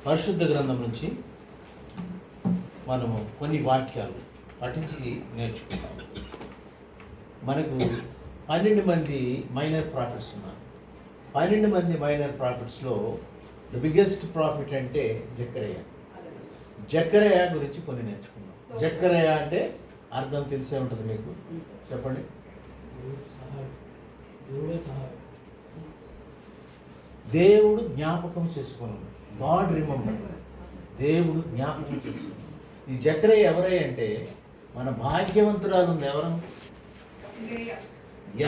పరిశుద్ధ గ్రంథం నుంచి మనము కొన్ని వాక్యాలు పఠించి నేర్చుకుంటాం. మనకు 12 మంది మైనర్ ప్రాఫిట్స్ ఉన్నారు. 12 మంది మైనర్ ప్రాఫిట్స్లో ద బిగ్గెస్ట్ ప్రాఫిట్ అంటే జక్కరయ్య గురించి కొన్ని నేర్చుకున్నాం. జక్కరయ్య అంటే అర్థం తెలిసే ఉంటుంది మీకు, చెప్పండి. దేవుడు జ్ఞాపకం చేసుకున్నాడు. గాడ్ రిమెంబర్, దేవుడు జ్ఞాపకం చేసుకున్నాడు. ఈ జక్కరయ్య ఎవరై అంటే మన భాగ్యవంతురాలు ఉంది. ఎవరు?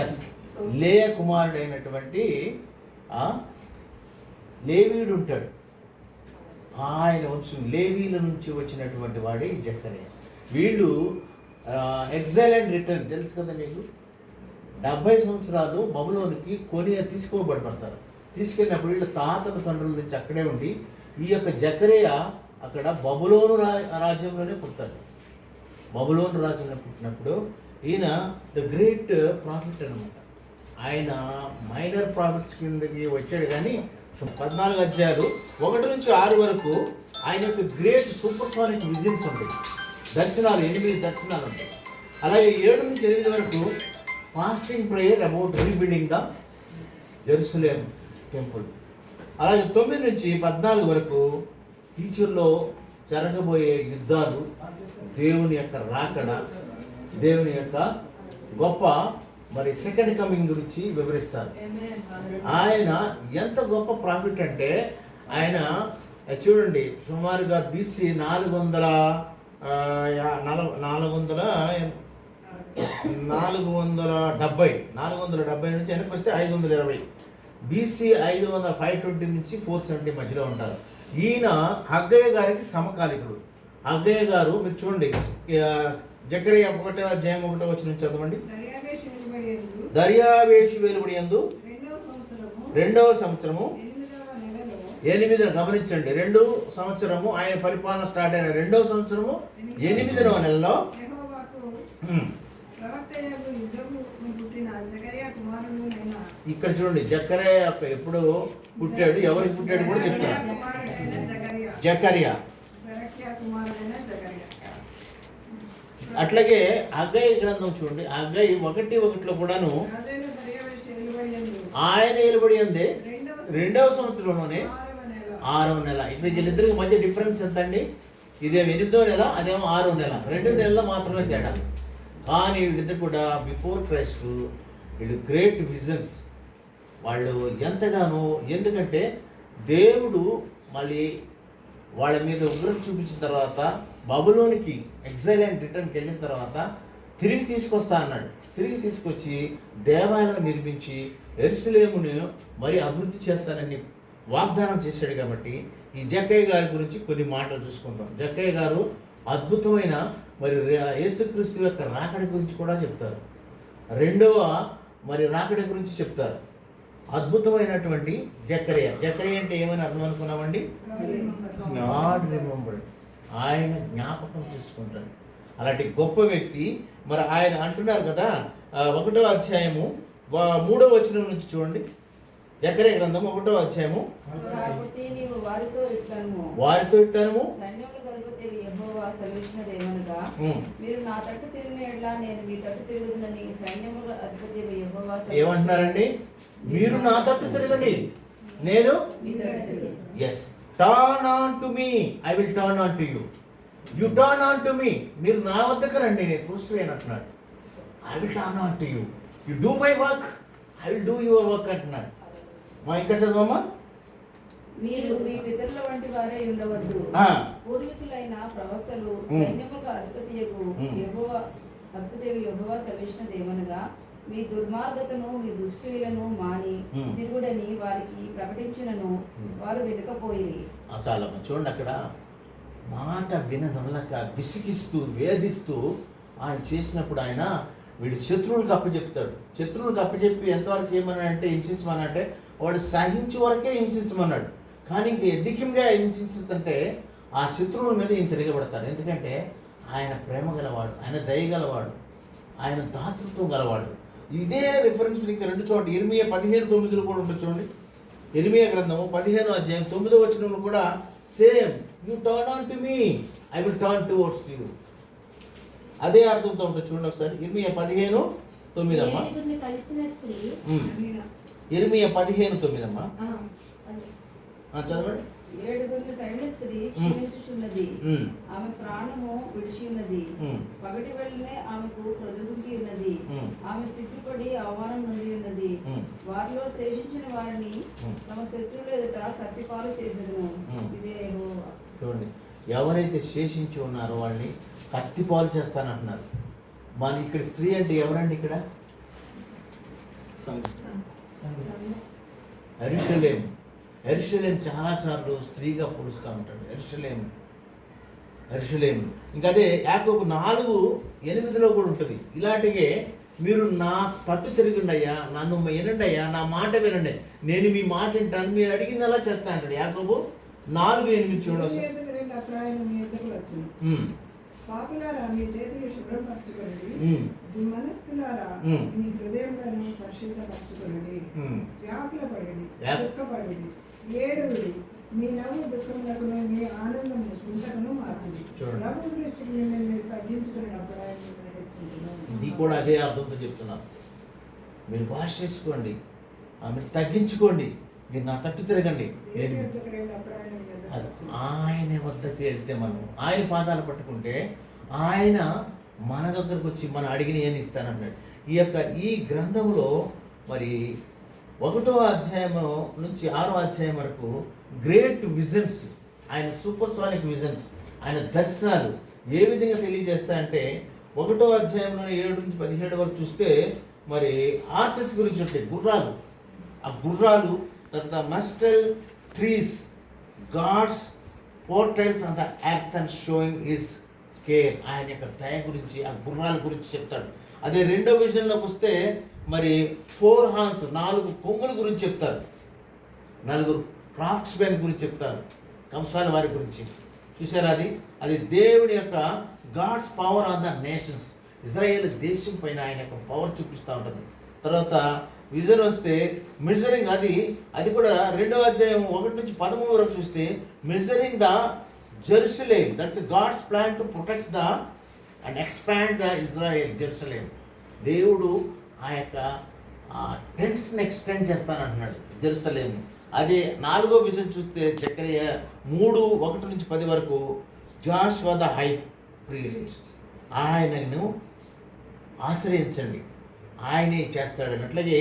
ఎస్, లేయ కుమారుడైనటువంటి లేవీయుడు ఉంటాడు. ఆయన లేవీల నుంచి వచ్చినటువంటి వాడే ఈ జక్కరయ్య. వీళ్ళు ఎగ్జైల్ అండ్ రిటర్న్ తెలుసు కదా మీకు. 70 సంవత్సరాలు బబులోనికి తీసుకోబడతారు. తీసుకెళ్ళినప్పుడు వీళ్ళ తాతల తండ్రుల నుంచి అక్కడే ఉండి ఈ యొక్క జక్కరయ్య అక్కడ బబులోను రాజ్యంలోనే పుడతాడు. బబులోను రాజ్యంలో పుట్టినప్పుడు ఈయన ద గ్రేట్ ప్రాఫిట్ అనమాట. ఆయన మైనర్ ప్రాఫిట్స్ కిందకి వచ్చాడు. కానీ 14 అధ్యాయాలు 1 నుంచి 6 వరకు ఆయన యొక్క గ్రేట్ సూపర్సానిక్ విజన్స్ ఉంటాయి. 8 దర్శనాలు ఉంటాయి. అలాగే 7 నుంచి 8 వరకు fasting prayer about rebuilding the Jerusalem temple. అలాగే 9 నుంచి 14 వరకు ఫ్యూచర్లో జరగబోయే యుద్ధాలు, దేవుని యొక్క రాకడ, దేవుని యొక్క గొప్ప సెకండ్ కమింగ్ గురించి వివరిస్తారు. ఆయన ఎంత గొప్ప ప్రాఫిట్ అంటే ఆయన చూడండి, సుమారుగా BC 470 నుంచి వెనక్కి వస్తే 520. BC 520 నుంచి 470 మధ్యలో ఉంటారు. ఈయన హగ్గయ్య గారికి సమకాలికుడు. హగ్గయ్య గారు మీరు చూడండి, జక్కరయ్య 1వ అధ్యాయం 1వ వచనం చదవండి. దర్యావేషు వెలువడి యందు 2వ సంవత్సరము 8వ, గమనించండి, 2వ సంవత్సరము ఆయన పరిపాలన స్టార్ట్ అయిన 2వ సంవత్సరము 8వ నెలలో ఇక్కడ చూడండి, జక్కరయ్య ఎప్పుడు పుట్టాడు, ఎవరికి పుట్టాడు కూడా చెప్తారు. జకర్యా. అట్లాగే హగ్గయి గ్రంథం చూడండి, హగ్గయి 1:1 కూడాను ఆయన ఏలుబడి అందే 2వ సంవత్సరంలోనే 6వ నెల. ఇక్కడ వీళ్ళిద్దరికి మధ్య డిఫరెన్స్ ఎంత అండి? ఇదేమో 8వ నెల, అదేమో 6వ నెల. 2 నెలల్లో మాత్రమే తేడా. కానీ వీళ్ళిద్దరు కూడా బిఫోర్ క్రైస్ట్ వీళ్ళు గ్రేట్ విజన్స్. వాళ్ళు ఎంతగానో, ఎందుకంటే దేవుడు మళ్ళీ వాళ్ళ మీద ఉగ్రత చూపించిన తర్వాత బబులోనికి ఎగ్జైల్ అండ్ రిటర్న్కి వెళ్ళిన తర్వాత తిరిగి తీసుకొస్తా అన్నాడు. తిరిగి తీసుకొచ్చి దేవాలయం నిర్మించి యెరూషలేమును మరి అభివృద్ధి చేస్తానని వాగ్దానం చేశాడు. కాబట్టి ఈ జక్కయ్య గారి గురించి కొన్ని మాటలు చూసుకుంటాం. జక్కయ్య గారు అద్భుతమైన యేసుక్రీస్తు యొక్క రాకడ గురించి కూడా చెప్తారు. 2వ రాకడ గురించి చెప్తారు. అద్భుతమైనటువంటి జక్కరయ్య. జక్కరయ్య అంటే ఏమని అర్థం అనుకున్నామండి? గాడ్ రిమెంబర్డ్, ఆయన జ్ఞాపకం చేసుకుంటాడు. అలాంటి గొప్ప వ్యక్తి. ఆయన అంటున్నారు కదా, 1వ అధ్యాయము 3వ వచనం నుంచి చూడండి. జక్కరయ్య గ్రంథం 1వ అధ్యాయము. వారితో ఇట్టాను, ఏమంటున్నారండి? మీరు నా తట్టు తిరగండి, నేను ఎస్ turn on to me, I will turn on to you. You turn on to me, మీరు నా వద్దకు రండి, నేను చూస్తున్నాను అంటున్నాడు. I will turn on to you. You do my work, I will do your work అంటున్నాడు. ఇంకా చదవమ్మా. మీరు మీ పితరుల వంటి వారే ఉండవద్దు. పూర్వీకులైన ప్రవక్తలు సైన్యములకు అధిపతియగు యెహోవా సెలవిచ్చినదేమనగా, మీ దుర్మార్గతను మీ దుష్క్రియలను మాని తిరుగుడని వారికి ప్రకటించినను వారు వినకపోయిరి. చాలా చూడండి, అక్కడ మాట వినదనలక విసిగిస్తూ వేధిస్తూ ఆయన చేసినప్పుడు ఆయన వీడు శత్రువులకు అప్పచెప్తాడు. శత్రువులకు అప్పచెప్పి ఎంతవరకు చేయమన్నాడంటే, హింసించమనంటే వాడు సహించే వరకే హింసించమన్నాడు. కానీ ఇంక ఎద్దికంగా హింసించుతుంటే ఆ శత్రువుల మీద ఈయన తిరగబడతాడు. ఎందుకంటే ఆయన ప్రేమ గలవాడు, ఆయన దయ గలవాడు, ఆయన దాతృత్వం గలవాడు. ఇదే రిఫరెన్స్ ఇంకా 2 చోట్ల ఇర్మియా 15:9 కూడా ఉంటుంది చూడండి. ఇర్మియా గ్రంథము 15వ అధ్యాయం 9వ వచనంలో కూడా same you turn on to me, I will turn towards you. అదే అర్థంతో ఉంటుంది. చూడండి ఒకసారి ఇర్మియా 15:9 అమ్మా. ఏడుగురిని కలిసిన స్త్రీ ఇర్మియా 15:9 అమ్మా. చదవండి. 7 కలిగిన స్త్రీ క్షీణించుచున్నది, ఆమె ప్రాణము విడిచి ఉన్నది, పగటి వెళ్ళనే ఆమెకు ప్రజలుంటి ఉన్నది, ఆమె సిగ్గుపడి అవమానం నొంది ఉన్నది. వారిలో శేషించిన వారిని తమ శత్రువుల ఎదుట కత్తిపాలు చేసేదను. ఇదే యెహోవా. చూడండి, ఎవరైతే శేషించి ఉన్నారో వాళ్ళని కత్తిపాలు చేస్తానంటున్నారు. మన ఇక్కడ స్త్రీ అంటే ఎవరండి? ఇక్కడ యెరూషలేము. యెరూషలేము చాలా సార్లు స్త్రీగా పోలుస్తూ ఉంటాడు. యెరూషలేము. ఇంకా అదే యాకోబు 4:8 కూడా ఉంటుంది. ఇలాంటిగే మీరు నా తట్టు తిరిగిండయ్యా, నన్ను వినండి అయ్యా, నా మాట వినండి, నేను మీ మాట వింటాను, మీరు అడిగింది అలా చేస్తా అంటాడు. యాకోబు 4:8 చూడవచ్చు. పాపులారా మీ చేతులు శుభ్రపరచుకోండి, మనస్కులారా మీ హృదయములను పరిశుద్ధపరచుకోండి, వ్యాకులపడండి, దుఃఖపడండి, ఏడుగుడి, మీ నవ్వు దుఃఖములకును మీ ఆనందము చింతకును మార్చుడి. ప్రభు దృష్టికి మిమ్మల్ని మీరు తగ్గించుకున్నప్పుడు ఆయన మిమ్మల్ని హెచ్చించును. ఇది కూడా అదే అర్థంతో చెప్తున్నాను. మీరు వాష్ చేసుకోండి, మీరు తగ్గించుకోండి, మీరు నా తట్టు తిరగండి. ఆయన వద్దకు వెళ్తే మనం ఆయన పాదాలు పట్టుకుంటే ఆయన మన దగ్గరకు వచ్చి మనం అడిగిన ఏమి ఇస్తానన్నాడు. ఈ గ్రంథంలో మరి 1వ అధ్యాయం నుంచి 6వ అధ్యాయం వరకు గ్రేట్ విజన్స్, ఆయన సూపర్సానిక్ విజన్స్, ఆయన దర్శనాలు ఏ విధంగా తెలియజేస్తాయంటే 1వ అధ్యాయంలో 7 నుంచి 17 వరకు చూస్తే మరి హార్సెస్ గురించి ఉంటాయి, గుర్రాలు. ఆ గుర్రాలు తర్వాత myrtle trees, God's portraits on the earth and showing his care, ఆయన యొక్క దయ గురించి ఆ గుర్రాల గురించి చెప్తాడు. అదే 2వ విషయంలోకి వస్తే మరి 4 హార్న్స్ 4 కొమ్ముల గురించి చెప్తారు, 4 క్రాఫ్ట్స్ మెన్ గురించి చెప్తారు, కంసాల వారి గురించి. చూసారా? అది దేవుడి యొక్క God's power on the nations, Israel దేశం పైన ఆయన యొక్క పవర్ చూపిస్తూ ఉంటుంది. తర్వాత విజన్ వస్తే మెజరింగ్, అది కూడా 2వ అధ్యాయం 1 నుంచి 13 వరకు చూస్తే measuring the Jerusalem, that's God's plan to protect the and expand the Israel Jerusalem. దేవుడు ఆ యొక్క టెంట్స్ని ఎక్స్టెండ్ చేస్తానంటున్నాడు జెరూసలేం. అదే 4వ విజన్ చూస్తే జకరియా 3:1 నుంచి 10 వరకు జాషువా ద హై ప్రీస్ట్, ఆయనను ఆశ్రయించండి, ఆయనే చేస్తాడని. అట్లాగే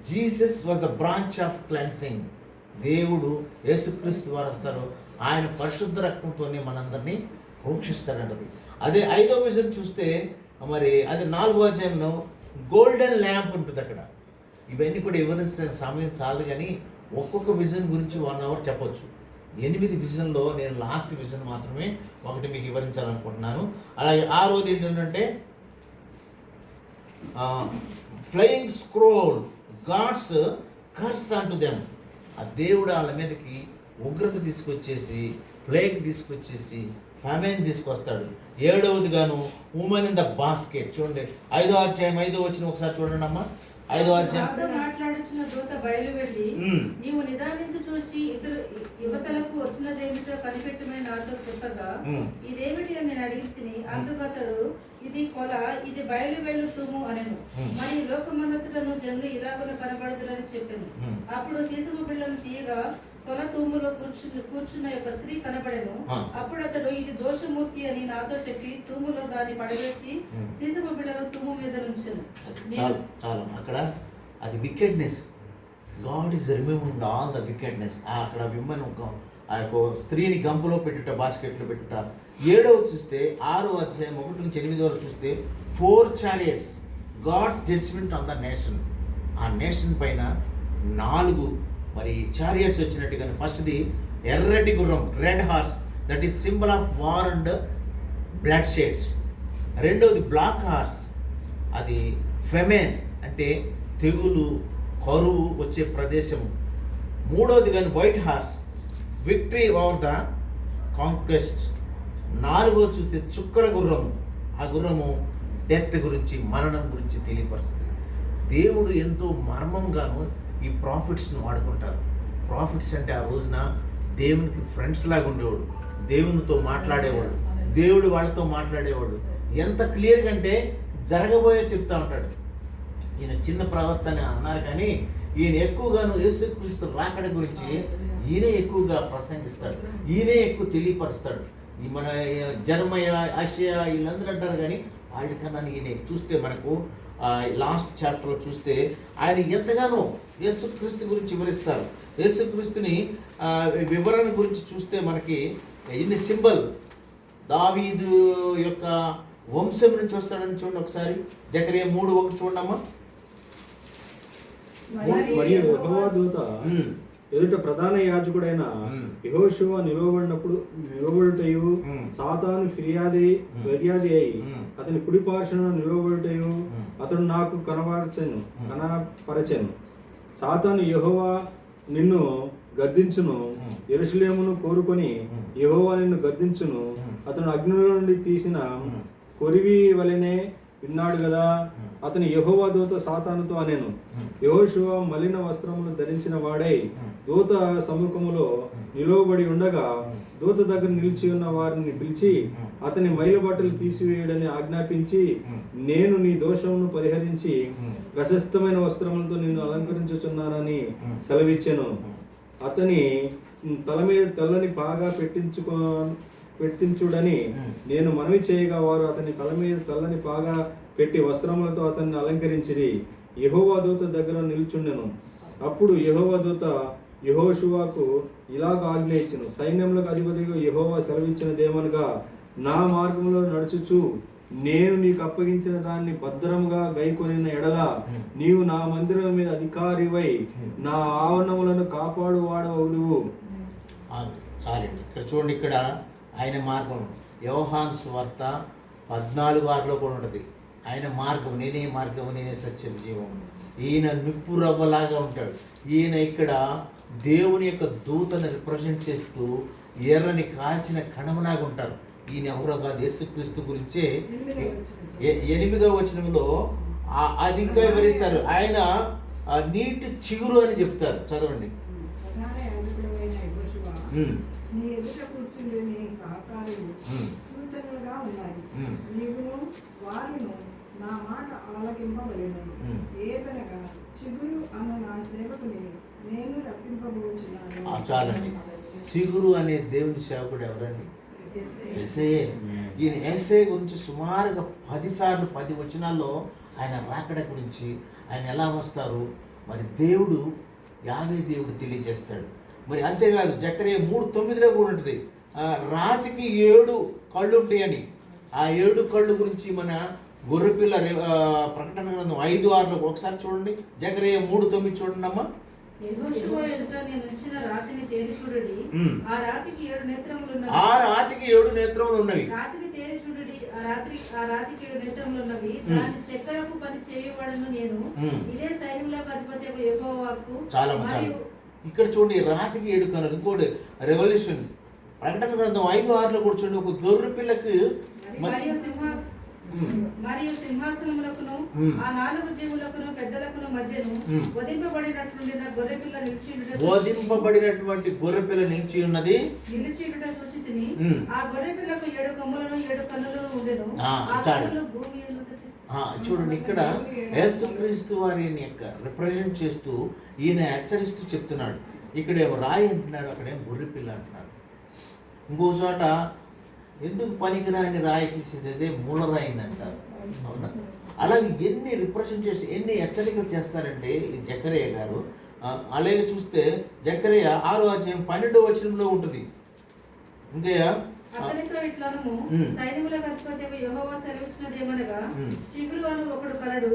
Jesus was the branch of cleansing, దేవుడు యేసుక్రీస్తు వారు వస్తారు, ఆయన పరిశుద్ధ రక్తంతోనే మనందరినీ ప్రోక్షిస్తాడంటది. అదే 5వ విజన్ చూస్తే మరి అది 4వ అధ్యాయంలో గోల్డెన్ ల్యాంప్ ఉంటుంది అక్కడ. ఇవన్నీ కూడా వివరించడానికి సమయం చాలు, కానీ ఒక్కొక్క విజన్ గురించి 1 అవర్ చెప్పొచ్చు. 8 విజన్లో నేను లాస్ట్ విజన్ మాత్రమే ఒకటి మీకు వివరించాలనుకుంటున్నాను. అలాగే 6వది ఏంటంటే flying scroll, God's curse unto them, ఆ దేవుడు వాళ్ళ మీదకి ఉగ్రత తీసుకొచ్చేసి, ప్లేగ్ తీసుకొచ్చేసి, ఫెమైన్ తీసుకొస్తాడు. 7వది గాను ఉమెన్ ఇన్ ద బాస్కెట్. చూడండి 5వ అధ్యాయం 5వ వచనం ఒకసారి చూడండి అమ్మా. 5వ అధ్యాయం మాట్లాడుచున్న దూత బయలు వెళ్ళి, నీవు నిదానించి చూచి యువతలకు వచ్చినదేమిటో కనిపెట్టమని నాతో చెప్పగా, ఇదేమిటి అని నేను అడిగి అందుకతడు, ఇది కొల, ఇది బయలు వెళ్ళు తుము అనెను. మరి లోకమంతటను జనులు ఇలాగ కనబడదులని చెప్పాను. అప్పుడు సీసము బిళ్ళను తీయగా కొల తూములో కూర్చున్న యొక్క స్త్రీ కనబడెను. అప్పుడు అతడు, ఇది దోషమూర్తి అని నాతో చెప్పి తూములో దాన్ని పడవేసి సీసము బిళ్ళను తుమ్ము మీద నుంచెను. అక్కడ అది wickedness, God is removing all the wickedness. అక్కడ విమ్మను ఆ యొక్క స్త్రీని గంపులో పెట్టుట, బాస్కెట్లో పెట్టుట. 7వ చూస్తే 6వ అధ్యాయం 1 నుంచి 8 వరకు చూస్తే 4 chariots, God's judgement on the nation. ఆ నేషన్ పైన 4 మరి చారియట్స్ వచ్చినట్టుగా. ఫస్ట్ది ఎర్రటి గుర్రం, red horse, that is symbol of war and blood shades. 2వది బ్లాక్ హార్స్, అది ఫెమెన్ అంటే తెగులు, కరువు వచ్చే ప్రదేశం. 3వది కానీ white horse, victory over the conquest. 4వ చూస్తే చుక్కల గుర్రము, ఆ గుర్రము డెత్ గురించి, మరణం గురించి తెలియపరుస్తుంది. దేవుడు ఎంతో మర్మంగాను ఈ ప్రాఫిట్స్ని వాడుకుంటారు. ప్రాఫిట్స్ అంటే ఆ రోజున దేవునికి ఫ్రెండ్స్ లాగా ఉండేవాడు, దేవునితో మాట్లాడేవాడు, దేవుడు వాళ్ళతో మాట్లాడేవాడు. ఎంత క్లియర్గా అంటే జరగబోయే చెప్తా ఉంటాడు. ఈయన చిన్న ప్రవర్తన అన్నారు కానీ ఈయన ఎక్కువగాను యేసుక్రీస్తు రాకడ గురించి ఈయనే ఎక్కువగా ప్రసంగిస్తాడు, ఈయనే ఎక్కువ తెలియపరుస్తాడు. ఈ మన జర్మయ, ఆసియా వీళ్ళందరూ అంటారు కానీ వాళ్ళకన్నా ఈయన చూస్తే మనకు లాస్ట్ చాప్టర్లో చూస్తే ఆయన ఎంతగానో యేసుక్రీస్తు గురించి వివరిస్తారు. యేసుక్రీస్తుని వివరణ గురించి చూస్తే మనకి ఇన్ని సింబల్ దావీదు యొక్క వంశం నుంచి వస్తాడని చూడండి ఒకసారి. జకరియా 3:1 చూడమ్మా. మరియు యెహోవా దూత ఎదుట ప్రధాన యాజకుడైన యెహోషువ నిలవబడుటయు సాతాను ఫిర్యాది అయి అతని కుడి పార్శ్వన నిలవబడుటయు అతడు నాకు కనపరచెను. సాతాను యెహోవా నిన్ను గద్దించును, యెరూషలేమును కోరుకొని యెహోవా నిన్ను గద్దించును, అతను అగ్నిలో నుండి తీసిన కొరివి వలెనే విన్నాడు కదా. అతని యెహోవా దూత సాతానుతో అనెను, యెహోషువ మలిన వస్త్రములు ధరించిన వాడై దూత సముఖములో నిలువబడి ఉండగా దూత దగ్గర నిలిచి ఉన్న వారిని పిలిచి అతని మైలు బట్టలు తీసివేయడని ఆజ్ఞాపించి, నేను నీ దోషమును పరిహరించి ప్రశస్తమైన వస్త్రములతో నిన్ను అలంకరించుచున్నానని సెలవిచ్చెను. అతని తల మీద తెల్లని పాగా పెట్టించుడని నేను మనవి చేయగా వారు అతని తల మీద తెల్లని పాగా పెట్టి వస్త్రములతో అతన్ని అలంకరించిరి. యెహోవా దూత దగ్గర నిల్చుండెను. అప్పుడు యెహోవా దూత యెహోషువకు ఇలాగ ఆజ్ఞ ఇచ్చెను, సైన్యములకు అధిపతిగా యెహోవా సెలవిచ్చినదేమనగా, నా మార్గంలో నడుచుచు నేను నీకు అప్పగించిన దాన్ని భద్రముగా గైకొనిన ఎడల నీవు నా మందిరం మీద అధికారివై నా ఆవరణములను కాపాడువాడవుదువు. చాలండి. ఇక్కడ చూడండి, ఇక్కడ ఆయన మార్గం యోహాను సువార్త 14:6 కూడా ఉంటుంది. ఆయన మార్గం, నేనే మార్గం, నేనే సత్యం, జీవం. ఈయన నిప్పు రవ్వలాగా ఉంటాడు. ఈయన ఇక్కడ దేవుని యొక్క దూతను రిప్రజెంట్ చేస్తూ ఎర్రని కాల్చిన కణమలాగా ఉంటారు. ఈయన ఎవరో కాదు, యేసుక్రీస్తు గురించే 8వ వచనంలో అది ఇంకా వివరిస్తారు. ఆయన నీటి చిగురు అని చెప్తారు. చదవండి. ప్రధాన యాజకుడైన యెహోషువ నీ ఎదుట కూర్చుండే నీ సహకారులు సూచనలుగా ఉన్నాయి. నీవును వారును నా మాట ఆలకింపవలెను. ఏదనగా చిగురు అను నా సేవకుని నేను రప్పింపబోచున్నాను. చాలండి. చిగురు అనే దేవుని సేవకుడు ఎవరండి? యేసయ్యే. ఈయన యేసయ్య గురించి సుమారుగా 10 సార్లు 10 వచనాల్లో ఆయన రాకడ గురించి, ఆయన ఎలా వస్తారు మరి దేవుడు యావే దేవుడు తెలియజేస్తాడు. మరి అంతేకాదు, జకరియా 3:9 కూడా ఉంటుంది, రాతికి 7 కళ్ళు ఉంటాయని. ఆ 7 కళ్ళు గురించి మన గొర్రెపిల్ల ప్రకటన గ్రంథం 5:6 ఒకసారి చూడండి. జకరియా 3:9 చూడండి అమ్మా. యెహోషువ ఎదుట నేను ఉంచిన రాతిని తేరి చూడండి, ఆ రాతికి 7 నేత్రములు ఉన్నవి. ఆ రాతికి 7 నేత్రములు ఉన్నవి. రాతిని తేరి చూడండి, ఆ రాతికి 7 నేత్రములు ఉన్నవి. దాన్ని చెక్కడపు పని చేయవాడను నేను, ఇదే సైన్యములకు అధిపతి యెహోవాకు. చాలా ఇక్కడ చూడండి, రాతికి 7 కన్నులు. ఇంకోటి రెవల్యూషన్ ప్రకటన గ్రంథం 5:6 కూడా చూడండి, ఒక గొర్రె పిల్లకి మరియు సింహాసనములకును ఆ 4 జీవులకును పెద్దలకును మధ్యను బోధింపబడినటువంటి గొర్రెపిల్ల నిలిచి ఉన్నది. నిలిచియుట చూచితిని. ఆ గొర్రెపిల్లకు 7 కొమ్ములను 7 కన్నులు ఉండెను. ఆ కన్నులు భూమి చూడండి, ఇక్కడ యేసుక్రీస్తు వారిని యొక్క రిప్రజెంట్ చేస్తూ ఈయన హెచ్చరిస్తూ చెప్తున్నాడు. ఇక్కడేమో రాయి అంటున్నారు, అక్కడేమో గొర్రెపిల్ల అంటున్నారు. ఇంకో చోట ఎందుకు పనికిరాని రాయి తీసేదే మూలరాయింది అంటారు. అవునా? అలాగే ఎన్ని రిప్రజెంట్ చేసి ఎన్ని హెచ్చరికలు చేస్తారంటే ఈ జకరియా గారు. అలాగే చూస్తే జకరియా 6వ అధ్యాయం 12వ వచనంలో ఉంటుంది. ఇంకా అతనితో ఇట్లను సైన్యములకు అధిపతి యెహోవా సెలవిచ్చినదేమనగా, చిగురు అను ఒకడు కలడు,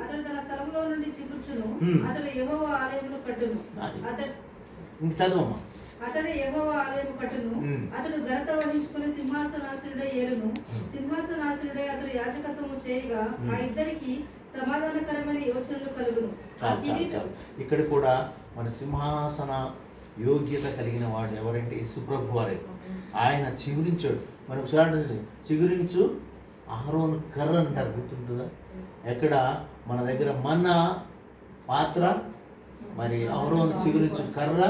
అతడు తన స్థలంలో నుండి చిగుర్చును, అతడు యెహోవా ఆలయమును కట్టును. చదవమ్మా. అతడు యెహోవా ఆలయము కట్టును, అతడు ఘనత వహించుకుని సింహాసనాసనుడై ఏలును. సింహాసనాసనుడై అతడు యాజకత్వము చేయగా ఆ ఇద్దరికి సమాధానకరమైన యోచనలు కలుగును. ఇక్కడ కూడా మన సింహాసన యోగ్యత కలిగిన వాడు ఎవరంటే యేసుప్రభు వారే. ఆయన చిగురించాడు. మనకు చూడండి, చిగురించు అహరోను కర్ర అంటారు, గుర్తుంటుందా? ఎక్కడ మన దగ్గర మన పాత్ర, మరి అహరోను చిగురించు కర్ర,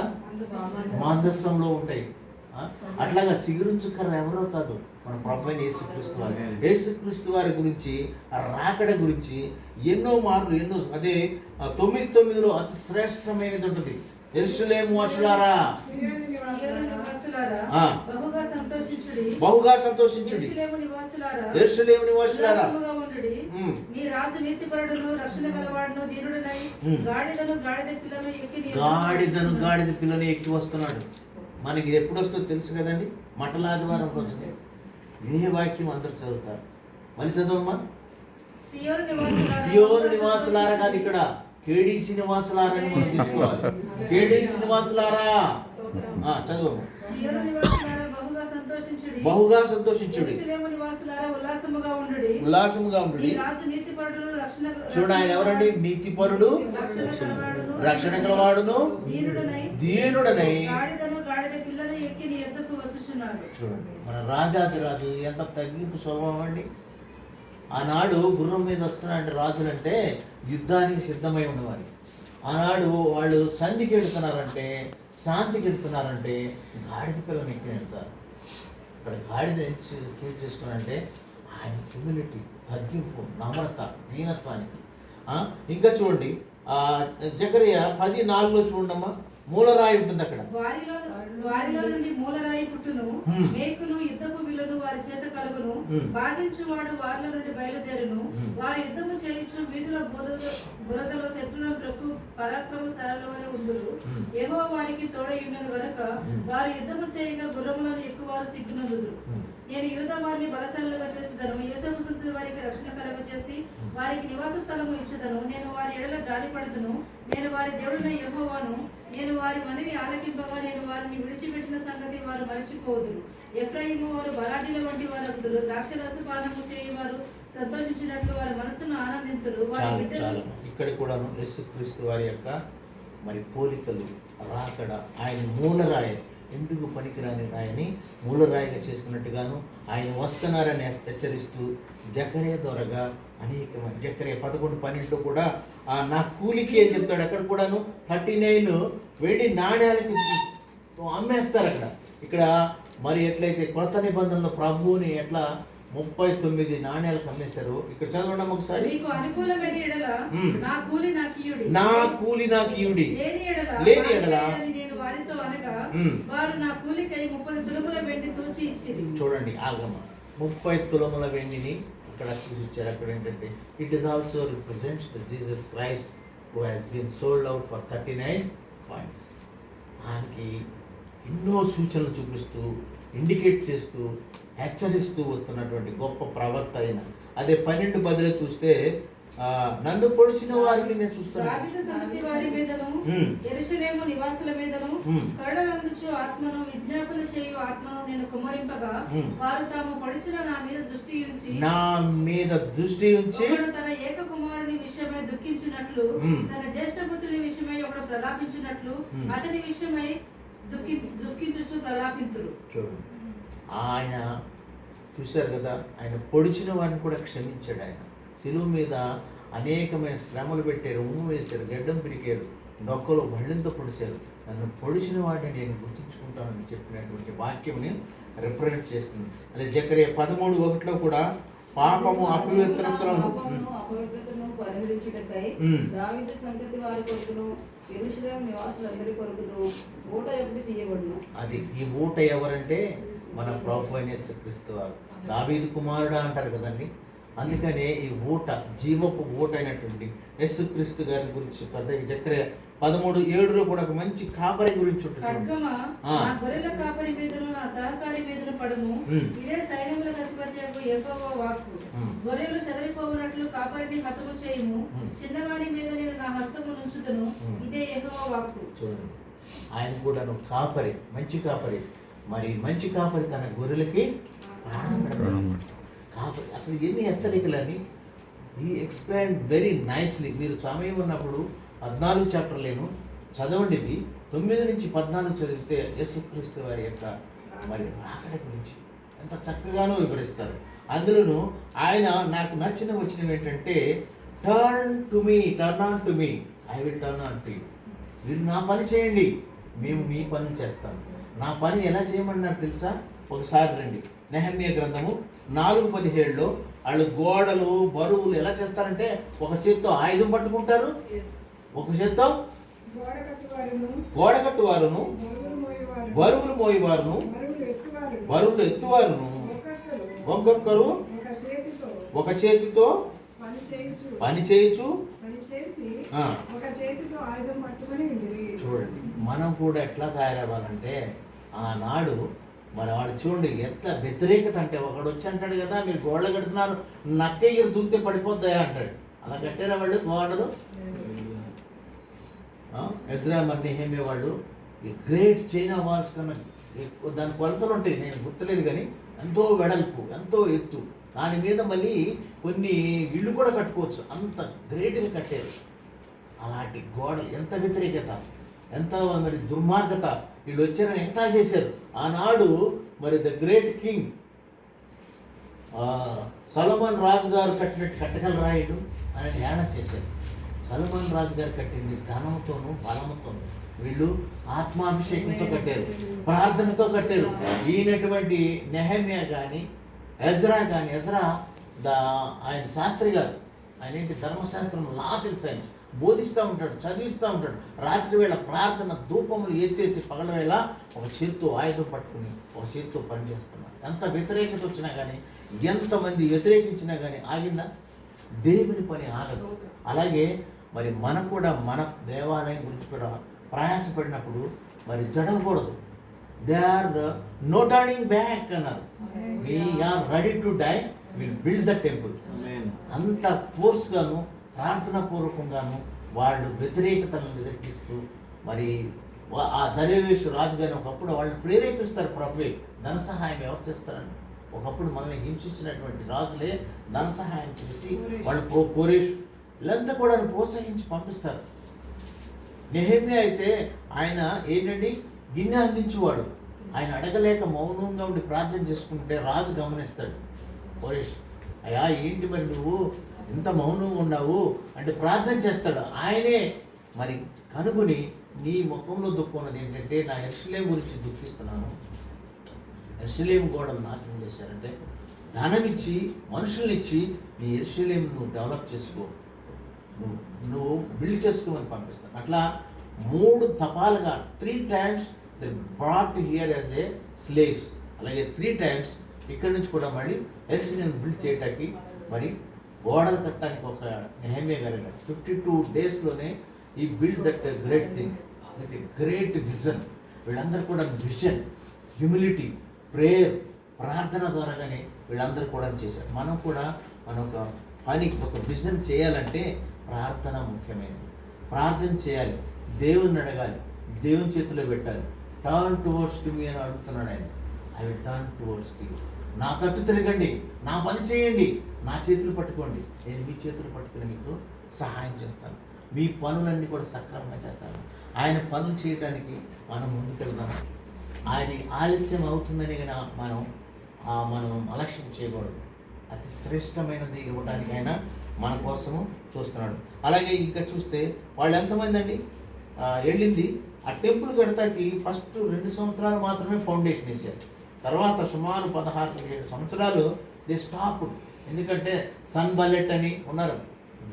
మందస్సంలో ఉంటాయి. అట్లాగా సిగురుంచు కర్ర ఎవరో కాదు, మన ప్రభువైన యేసుక్రీస్తు వారు. యేసుక్రీస్తు వారి గురించి, ఆ రాకడ గురించి ఎన్నో మార్లు, ఎన్నో అదే 9:9 అతి శ్రేష్టమైనది ఉంటుంది. యెరూషలేము వాసులారా సియోను నివాసులారా, నివాసులారా, బహుగా సంతోషించుడి. బహుగా సంతోషించుడి. యెరూషలేము నివాసులారా, యెరూషలేము నివాసులారా, ఉల్లాసముగా ఉండుడి. నీ రాజు నీతిపరుడును, రక్షణ గలవాడును, దీనుడనై గాడిదను గాడిద పిల్లను ఎక్కి గాడిద పిల్లని ఎక్కి వస్తున్నాడు. మనకి ఇది ఎప్పుడు వస్తుందో తెలుసు కదండి, మటలాదివారం రోజునే. ఇదే వాక్యం అందరు చదువుతారు. మళ్ళీ చదవమ్మా. సియోను నివాసులారా కాదు, ఇక్కడ కేడీసీ నివాసులారా అని మనం తీసుకోవాలి. కేడీసీ నివాసులారా చదువు. సియోను నివాసులారా, బహుగా సంతోషించుడి. బహుగా సంతోషించుడి. యెరూషలేము నివాసులారా, ఉల్లాసముగా ఉండుడి. ఉల్లాసముగా ఉండుడి. నీ రాజు నీతిపరుడును, రక్షణ చూడు, ఆయన ఎవరండి? నీతిపరుడు, రక్షణ గలవాడును, దీనుడనై గాడిదను గాడిద పిల్లను ఎక్కి నీ యొద్దకు వచ్చుచున్నాడు. చూడండి, మన రాజాదిరాజు ఎంత తగ్గింపు స్వభావం అండి. ఆనాడు గుర్రం మీద వస్తున్నారంటే రాజులంటే యుద్ధానికి సిద్ధమై ఉన్నవారు. ఆనాడు వాళ్ళు సంధికి వెళ్తున్నారంటే, శాంతికి వెళ్తున్నారంటే గాడిద పిల్లని ఎక్కి వెళ్తారు. ఇక్కడ గాడిద చూస్ చేసుకున్నారంటే ఆయన హ్యూమిలిటీ, తగ్గింపు, నమ్రత, దీనత్వానికి. ఇంకా చూడండి, జకరియా 10:4 చూడమ్మా. మూలరాయి ఉంటుంది అక్కడ. వారిలో నుండి మూలరాయి పుట్టును, మేకును యుద్ధపు విల్లును వారి చేత కలుగును. బాధించువాడు వారిలో నుండి బయలుదేరును. వారి యుద్ధము చేయించు వీధుల బురదలో శత్రువులను త్రొక్కు పరాక్రమ సరళ వలె ఉందురు. యెహోవా వారికి తోడయుండును గనుక వారు యుద్ధము చేయగా గుర్రములను ఎక్కువారు సిగ్గునందుదురు. నేను యూదా వారిని బలశాలుగా చేసేదను, యోసేపు సంతతి వారికి రక్షణ కలగ చేసి వారికి నివాస స్థలము ఇచ్చేదను. నేను వారి ఎడల జాలిపడదును. నేను వారి దేవుడైన యెహోవాను. నేను వారి మనవి ఆలకింపగా నేను వారిని విడిచిపెట్టిన సంగతి వారు మరచిపోదురు. ఎఫ్రాయిము వారు బలాఢ్యుల వంటి వారు అందురు. ద్రాక్షరస పానము చేయువారు సంతోషించినట్లు వారి మనసును ఆనందింతురు. ఇక్కడ కూడా యేసుక్రీస్తు వారి యొక్క మరి పోలికలు, రాకడ, ఆయన మూలరాయి, ఎందుకు పనికిరాని రాయని మూలరాయిగా చేస్తున్నట్టుగాను ఆయన వస్తున్నారని హెచ్చరిస్తూ జకరియా ద్వారాగా అనేకమైన జకరియా 11:12 కూడా నా కూలికి అని చెప్తాడు. అక్కడ కూడాను 39 వెండి నాణ్యాలకి అమ్మేస్తారు అక్కడ. ఇక్కడ మరి ఎట్లయితే కొత్త నిబంధనలో ప్రభువుని ఎట్లా 39 నాణ్యాలకు అమ్మేశారు. ఇక్కడ చదవండి ఒకసారి. నా కూలి నాకు ఇయుడి, లేని ఎడల వారితో అనగా వారు నా కూలికై 30 తులముల వెండి తూచి ఇచ్చిరి. చూడండి, ఆగమ 30 తులముల వెండిని అక్కడ చూసిచ్చారు. అక్కడ ఏంటంటే it is also represents the Jesus Christ who has been sold out for 39 points. ఆయనకి ఎన్నో సూచనలు చూపిస్తూ, ఇండికేట్ చేస్తూ, హెచ్చరిస్తూ వస్తున్నటువంటి గొప్ప ప్రవర్త అయిన. అదే 12:10 చూస్తే నన్ను పొడిచిన వారిని నేను చూస్తున్నాను. వారి మీదను యెరూషలేము నివాసుల మీదను కరుణనందుచు ఆత్మను, విజ్ఞాపన చేయు ఆత్మను నేను కుమ్మరింపగా వారు తాము పొడిచిన నా మీద దృష్టి ఉంచి తన ఏక కుమారుని విషయమై దుఃఖించినట్లు, తన జ్యేష్ఠపుత్రుని విషయమై ఒకడు ప్రలాపించినట్లు అతని విషయమై దుఃఖించుచు ప్రలాపింతురు. చూడండి, ఆయన చూశారు కదా, ఆయన పొడిచిన వారిని కూడా క్షమించాడు. ఆయన శిలువ మీద అనేకమైన శ్రమలు పెట్టారు, ఉమ్ము వేశారు, గడ్డం పిరికారు, డొక్కలో బళ్ళంతో పొడిచారు. నన్ను పొడిచిన వాడిని నేను గుర్తుంచుకుంటానని చెప్పినటువంటి వాక్యంని రిప్రజెంట్ చేస్తుంది. అదే జకరియా 13:1 కూడా పాపము అపవిత్రతను పరిహరించుటకై దావీదు సంతతి వారి కొరకును యెరూషలేము నివాసులందరి కొరకును ఊట ఎప్పుడు తీయబడును. అది ఈ ఊట ఎవరంటే మన ప్రభువైన యేసుక్రీస్తు వారు. దావీదు కుమారుడా అంటారు కదండి. అందుకనే ఈ ఊట, జీవపు ఊట అయినటువంటి యేసుక్రీస్తు గారి గురించి పెద్ద జకరియా 13:7 కూడా ఒక మంచి కాపరి గురించి ఉంటుంది. గొర్రెల కాపరి మీదను నా సహకారి మీదను పడును, ఇదే సైన్యములకు అధిపత్యకు యెహోవా వాక్కు. గొర్రెలు చెదరిపోవునట్లు కాపరిని హతము చేయుము, చిన్నవాని మీద నేను నా హస్తము నుంచుదును, ఇదే యెహోవా వాక్కు. చూడండి, ఆయన కూడా కాపరి, మంచి కాపరి. మరి మంచి కాపరి తన గొర్రెలకి కాపరి. అసలు ఎన్ని హెచ్చరికలని ఈ ఎక్స్ప్లెయిన్ వెరీ నైస్లీ. మీరు సమయం ఉన్నప్పుడు 14 చాప్టర్లేను చదవండి. 9 నుంచి 14 చదివితే యేసుక్రీస్తు వారి యొక్క మరి రాకడ గురించి ఎంత చక్కగానో వివరిస్తారు. అందులోనూ ఆయన నాకు నచ్చిన వచనం ఏంటంటే, turn on to me, I will turn on to you. మీరు నా పని చేయండి, మేము మీ పనులు చేస్తాం. నా పని ఎలా చేయమన్నారు తెలుసా? ఒకసారి రండి, నెహెమ్యా గ్రంథము 4:17లో వాళ్ళు గోడలు బరువులు ఎలా చేస్తారంటే ఒక చేత్తో ఆయుధం పట్టుకుంటారు, ఒక చేత్తో గోడ కట్టువారును గోడ కట్టువారును బరువులు మోయవారును బరువులు ఎత్తువారును ఒక్కొక్కరు ఒక చేతితో పని చేయించు. ఒక చేతితో ఆయుధం పట్టుకొని ఉండిరి. చూడండి, మనం కూడా ఎట్లా తయారవ్వాలంటే ఆనాడు మరి వాళ్ళు చూడండి ఎంత వ్యతిరేకత అంటే, ఒకడు వచ్చి అంటాడు కదా మీరు గోడలు కడుతున్నారు, నక్క ఎగిరి దుంతే పడిపోతాయా అంటాడు. అలా కట్టారా వాళ్ళు గోడలు? ఎజ్రా మరి నెహెమ్యా వాళ్ళు ఈ గ్రేట్ చైనా వాల్స్ కన్నా ఎక్కువ దాని కొలతలు ఉంటాయి, నేను గుర్తులేదు కానీ ఎంతో వెడల్పు ఎంతో ఎత్తు, దాని మీద మళ్ళీ కొన్ని ఇళ్ళు కూడా కట్టుకోవచ్చు, అంత గ్రేట్గా కట్టారు. అలాంటి గోడలు ఎంత వ్యతిరేకత, ఎంత మరి దుర్మార్గత, వీళ్ళు వచ్చారని ఎంత చేశారు. ఆనాడు మరి ద గ్రేట్ కింగ్ సొలొమోన్ రాజు గారు కట్టినట్టు కట్టగలరా వీళ్ళు అని ధ్యానం చేశారు. సొలొమోన్ రాజు గారు కట్టింది ధనంతోనూ బలంతోనూ, వీళ్ళు ఆత్మాభిషేకంతో కట్టారు, ప్రార్థనతో కట్టారు. ఈయనటువంటి నెహెమ్యా కానీ ఎజ్రా కానీ, ఎజ్రా ఆయన శాస్త్రి గారు, ఆయన ఏంటి ధర్మశాస్త్రం లా తెలుసు, ఆయన బోధిస్తూ ఉంటాడు, చదివిస్తూ ఉంటాడు. రాత్రి వేళ ప్రార్థన ధూపములు ఎత్తేసి పగలవేళ ఒక చేత్తో ఆయుధం పట్టుకుని ఒక చేత్తో పనిచేస్తున్నాడు. ఎంత వ్యతిరేకత వచ్చినా కానీ, ఎంతమంది వ్యతిరేకించినా కానీ ఆగిందా? దేవుని పని ఆగదు. అలాగే మరి మనం కూడా మన దేవాలయం గురించి కూడా ప్రయాసపడినప్పుడు మరి జడకూడదు. They are no turning back అన్నారు. We are ready to die, will build the temple. అంత ఫోర్స్గాను ప్రార్థనాపూర్వకంగాను వాళ్ళు వ్యతిరేకతలను ఎదుర్కిస్తూ మరి ఆ దర్యావేషు రాజు గారిని ఒకప్పుడు వాళ్ళు ప్రేరేపిస్తారు. ప్రభు ధన సహాయం ఎవరు చేస్తారని, ఒకప్పుడు మనల్ని హింసించినటువంటి రాజులే ధన సహాయం చేసి వాళ్ళు కోరేష్ వీళ్ళంతా కూడా ప్రోత్సహించి పంపిస్తారు. నెహెమ్యా అయితే ఆయన ఏంటండి గిన్నె అందించేవాడు. ఆయన అడగలేక మౌనంగా ఉండి ప్రార్థన చేసుకుంటే రాజు గమనిస్తాడు. కోరేష్ అయ్యా ఏంటి మరి నువ్వు ఇంత మౌనంగా ఉన్నావు అంటే ప్రార్థన చేస్తాడు. ఆయనే మరి కనుగొని నీ ముఖంలో దుఃఖం ఉన్నది ఏంటంటే నా యెరూషలేము గురించి దుఃఖిస్తున్నాను, యెరూషలేము గోడను నాశనం చేశారంటే ధనం ఇచ్చి మనుషుల్ని ఇచ్చి నీ యెరూషలేము నువ్వు డెవలప్ చేసుకో, నువ్వు బిల్డ్ చేసుకోమని పంపిస్తాను. అట్లా 3 తపాలుగా 3 times they brought here as a slaves. అలాగే 3 times ఇక్కడి నుంచి కూడా మళ్ళీ యెరూషలేము బిల్డ్ చేయడానికి మరి గోడలు కట్టడానికి ఒక నెహెమ్యా గారు 52 daysలోనే ఈ build that great thing with great vision. వీళ్ళందరూ కూడా విజన్, హ్యూమిలిటీ, ప్రేయర్, ప్రార్థన ద్వారాగానే వీళ్ళందరూ కూడా చేశారు. మనం కూడా మన ఒక పని ఒక విజన్ చేయాలంటే ప్రార్థన ముఖ్యమైనది. ప్రార్థన చేయాలి, దేవుని అడగాలి, దేవుని చేతిలో పెట్టాలి. టర్న్ టువర్డ్స్ టు మీ అని అడుగుతున్నాడు ఆయన. I will turn towards to you. నా తట్టు తిరగండి, నా పని చేయండి, నా చేతులు పట్టుకోండి, నేను మీ చేతులు పట్టుకుని మీకు సహాయం చేస్తాను, మీ పనులన్నీ కూడా సక్రమంగా చేస్తాను. ఆయన పనులు చేయడానికి మనం ముందుకెళ్దాం. ఆయన ఆలస్యం అవుతుందని కనుక మనం అలక్ష్యం చేయకూడదు. అతి శ్రేష్టమైనది ఇవ్వడానికి ఆయన మన కోసము చూస్తున్నాడు. అలాగే ఇంకా చూస్తే వాళ్ళు ఎంతమంది అండి వెళ్ళింది ఆ టెంపుల్ కడతాకి ఫస్ట్ 2 సంవత్సరాలు మాత్రమే ఫౌండేషన్ వేశారు. తర్వాత సుమారు 16-17 సంవత్సరాలు దే స్టాప్. ఎందుకంటే సన్ బలెట్ అని ఉన్నారు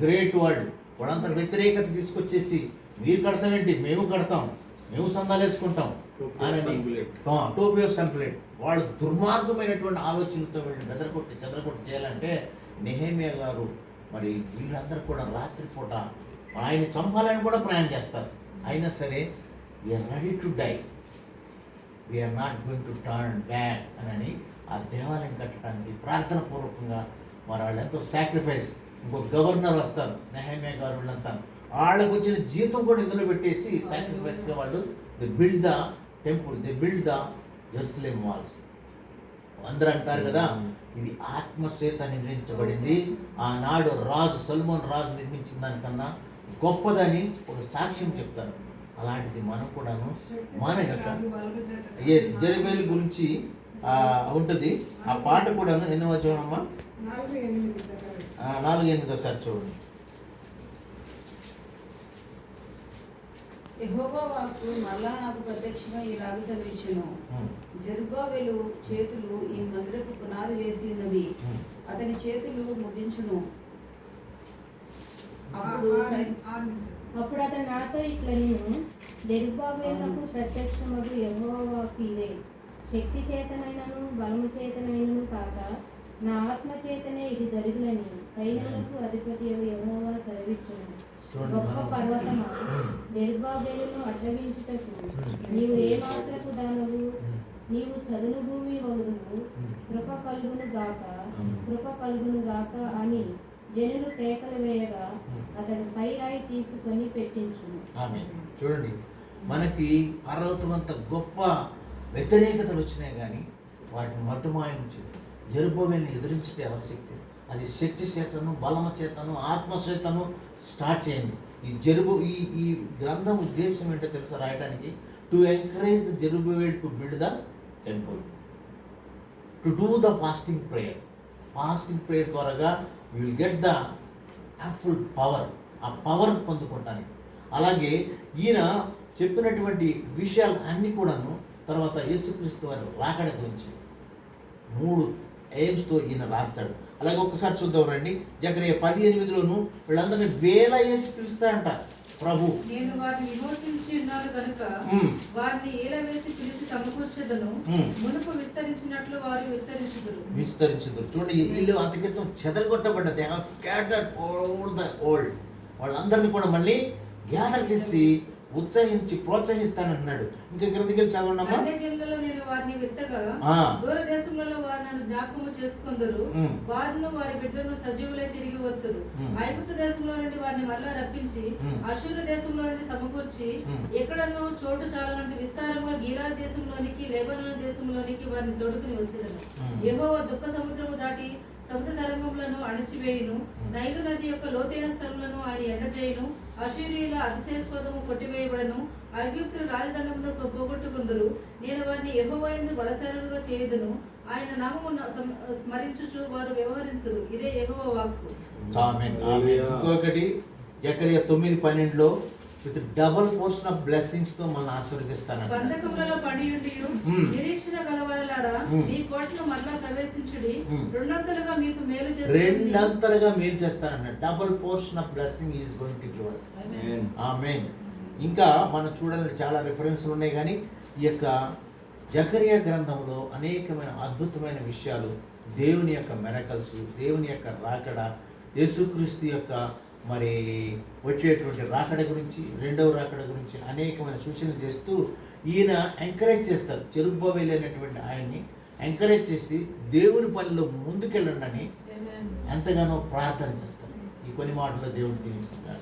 గ్రేట్ వాళ్ళంతా వ్యతిరేకత తీసుకొచ్చేసి మీరు కడతామేంటి, మేము కడతాం, మేము సందాలు వేసుకుంటాం అని టోపియో సన్ప్లేట్ వాళ్ళు దుర్మార్గమైనటువంటి ఆలోచనలతో వీళ్ళు చెదరగొట్టి చేయాలంటే నెహెమ్యా గారు మరి వీళ్ళందరూ కూడా రాత్రిపూట ఆయన చంపాలని కూడా ప్రయాణం చేస్తారు. అయినా సరే we're ready to die, we're not going to turn back అని ఆ దేవాలయం కట్టడానికి ప్రార్థన పూర్వకంగా మరి వాళ్ళు ఎంతో సాక్రిఫైస్. ఇంకో గవర్నర్ వస్తారు నెహెమ్యా గారు, వీళ్ళంతా వాళ్ళకు వచ్చిన జీతం కూడా ఇందులో పెట్టేసి సాక్రిఫైస్గా వాళ్ళు they build the temple, they build the Jerusalem walls. అందరూ అంటారు కదా ఇది ఆత్మచేత నిర్మించబడింది, ఆనాడు సొలొమోన్ రాజు నిర్మించిన దానికన్నా గొప్పదని ఒక సాక్ష్యం చెప్తారు. అలాంటిది మనం కూడాను మన యొక్క జెరుబ్బేలు గురించి ఉంటుంది. ఆ పాట కూడాను ఎన్నో వచ్చామమ్మా 4-8 ఒకసారి చూడండి. యెహోవా వాక్కు మరలా నాకు ప్రత్యక్షమై ఇలాగ సెలవిచ్చెను. జెరుబ్బాబెలు చేతులు ఈ మందిరపు పునాది వేసి ఉన్నవి, అతని చేతులు ముగించును. అప్పుడు అప్పుడు అతడు నాతో ఇట్లా నేను జెరుబ్బాబెలునకు ప్రత్యక్షమగు యెహోవా వాక్కు ఇదే, శక్తి చేతనైనను బలము చేతనైనను కాక నా ఆత్మ చేతనే ఇది జరుగునని సైన్యులకు అధిపతి యెహోవా సెలవిచ్చును. గొప్ప పర్వతమా, జెరుబ్బాబెలును అడ్డగించుటకు నీవు ఏ మాత్రపు దానవు, నీవు చదును భూమి వగుదువు, కృప కలుగును గాక అని జనులు కేకలు వేయగా అతడు పైరాయి తీసుకొని పెట్టించును. ఆమేన్. చూడండి, మనకి పర్వతమంత గొప్ప వ్యతిరేకతలు వచ్చినాయి కానీ వాటిని మట్టుమాయించి జెరుబ్బాబెలుని ఎదిరించటే ఎవరి శక్తి? అది శక్తి చేతను, బలము చేతను, ఆత్మ చేతను స్టార్ట్ చేయండి. ఈ గ్రంథం ఉద్దేశం ఏంటో తెలుసా రాయడానికి? To encourage the Zerubbabel to build the temple, to do the fasting prayer. Fasting prayer ద్వారాగా you will get the full power, ఆ పవర్ పొందుకోవటానికి. అలాగే ఈయన చెప్పినటువంటి విషయాలు అన్నీ కూడాను తర్వాత యేసుక్రీస్తు వారి రాకడ గురించి 3 ఎయిమ్స్తో ఈయన రాస్తాడు. అలాగే ఒక్కసారి చూద్దాం రండి. జకరియా 10:8లోను వీళ్ళందరినీ వేల యేసుక్రీస్తు అంట ప్రభు. నేను వారిని విమోచించి ఉన్నాను కనుక వారిని ఏలవేసి పిలిచి సమకూర్చెదను, మునుపు విస్తరించినట్లు వారు విస్తరించుదురు. చూడండి, వీళ్ళు అంతకితం చెదరగొట్టబడ్డ, they have scattered all the old. వాళ్ళందరినీ కూడా మళ్ళీ గ్యాదర్ చేసి ఉత్సహించి ప్రోత్సహిస్తానన్నాడు. ఇంకా క్రిందికి చదవండమ్మా. అన్య జనులలో నేను వారిని విత్తగా దూర దేశములలో వారు నన్ను జ్ఞాపకము చేసుకొందురు, వారిను వారి బిడ్డలను సజీవులై తిరిగి వత్తురు. ఐగుప్తు దేశంలో నుండి వారిని మళ్ళా రప్పించి అషూరు దేశంలో నుండి సమకూర్చి ఎక్కడనో చోటు చాలనంత విస్తారంగా గీలాదు దేశంలోనికి లెబనోను దేశంలోనికి వారిని తోడుకుని వచ్చేదను. యెహోవా దుఃఖ సముద్రము దాటి సముద్ర తరంగములను అణిచివేయును, నైలు నది యొక్క లోతైన స్థలములను ఆయన ఎండచేయును. అషూరీయుల అతిశయాస్పదము కొట్టివేయబడను, ఐగుప్తుల రాజదండమును పోగొట్టుకుందురు. నేను వారిని యెహోవా యందు బలశాలులుగా చేయుదును, ఆయన నామమును స్మరించుచు వారు వ్యవహరింతురు. ఇదే యెహోవా వాక్కు. Amen, amen. ఇంకొకటి జకరియా 9:12లో with double portion of blessings తో మనం ఆశీర్వదిస్తాను. బంధకములలో పడియుండియు నిరీక్షణ గలవారలారా మీ కోటను మరలా ప్రవేశించుడి, రెండంతలుగా మీకు మేలు చేస్తానన్నాడు. Double portion of blessing is going to give us. Amen. ఇంకా మనం చూడాలని చాలా రిఫరెన్స్లు ఉన్నాయి కానీ ఈ యొక్క జకరియా గ్రంథంలో అనేకమైన అద్భుతమైన విషయాలు, దేవుని యొక్క మిరకల్స్, దేవుని యొక్క రాకడ, యేసుక్రీస్తు యొక్క మరి వచ్చేటువంటి రాకడ గురించి, రెండవ రాకడ గురించి అనేకమైన సూచనలు చేస్తూ ఈయన ఎంకరేజ్ చేస్తారు. జెరుబ్బాబెలు అనేటువంటి ఆయన్ని ఎంకరేజ్ చేసి దేవుని పనిలో ముందుకెళ్ళండి అని ఎంతగానో ప్రార్థన చేస్తారు. ఈ కొన్ని మాటలు దేవుడు దీవించుకుంటారు.